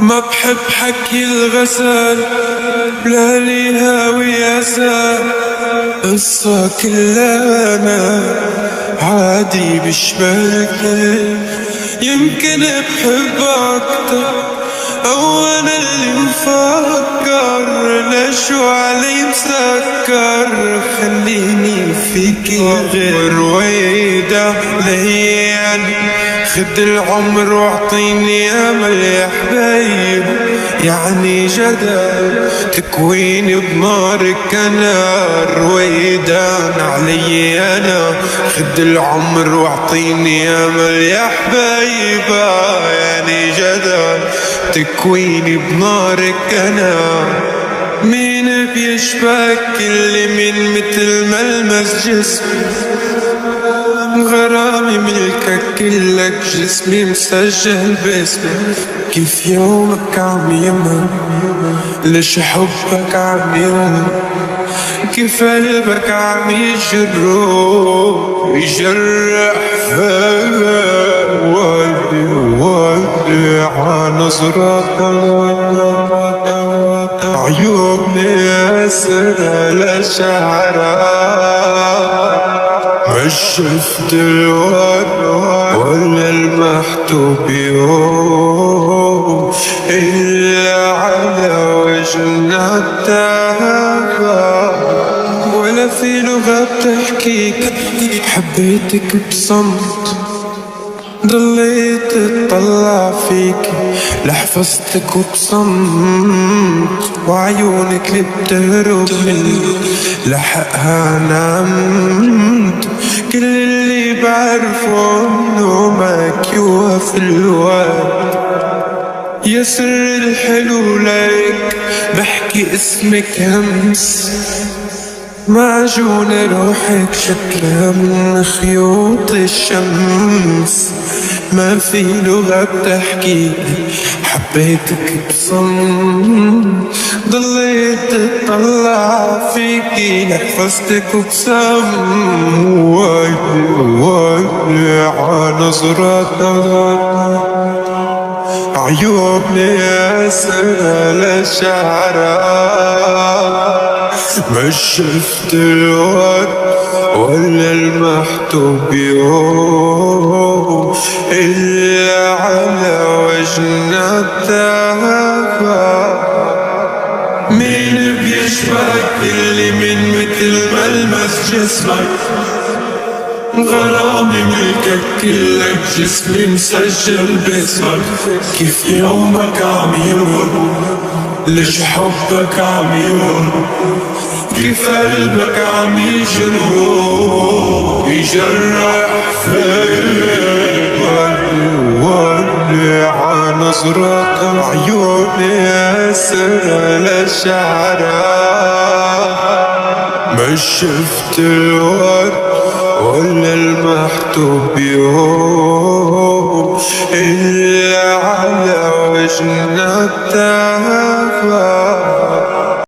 ما بحب حكي الغزال بلا لي هاوي أزال، قصة كلها أنا عادي بشبهك. يمكن بحب أكتر أو أنا اللي مفكر، ليش وعلي مسكر خليني فيكي غير ويدا ليان. خد العمر واعطيني امل يا حبايب، يعني جدل تكويني بنارك انا رويدان علي انا. خد العمر واعطيني امل يا حبايب، يعني جدل تكويني بنارك انا. مين بيشبك اللي من مثل ملمس جسمي، غرامي ملكك كلك جسمي مسجل باسمك. كيف يومك عم يمر، ليش حبك عم يمر، كيف قلبك عم يجرح ودي عالنظرات عيوني أسأل شعرات. مش شفت الورد ولا المحتوب يوم إلا على وجهنا التهاب، ولا في لغة بتحكيك حبيتك بصمت. ضليت اطلع فيك لحفظتك وبصمت، وعيونك اللي بتهرب مني لحقها نمت. كل اللي بعرفه انه معك يوقف الوقت، يا سر الحلو لك بحكي اسمك همس. معجونة روحك شكلها من خيوط الشمس، ما في لغة بتحكي حبيتك بصمت. ضليت اطلع فيكي لحفظتك وبصمت، ويلي عالنظرات عيوني أسأل شعرات. مش شفت الورد ولا المحتوب يوم إلا على وجهنا التهاب. مين بيشبهك اللي من مثل ملمس جسمك، غرامي ملكك كلك جسمي مسجل باسمك. كيف يومك عم يمر، ليش حبك عم يمر، كيف قلبك عم يجرح ولي عالنظرات عيوني أسأل شعرات. مش شفت الورد ولا المحتوب يوم إلا على وجهنا التهاب.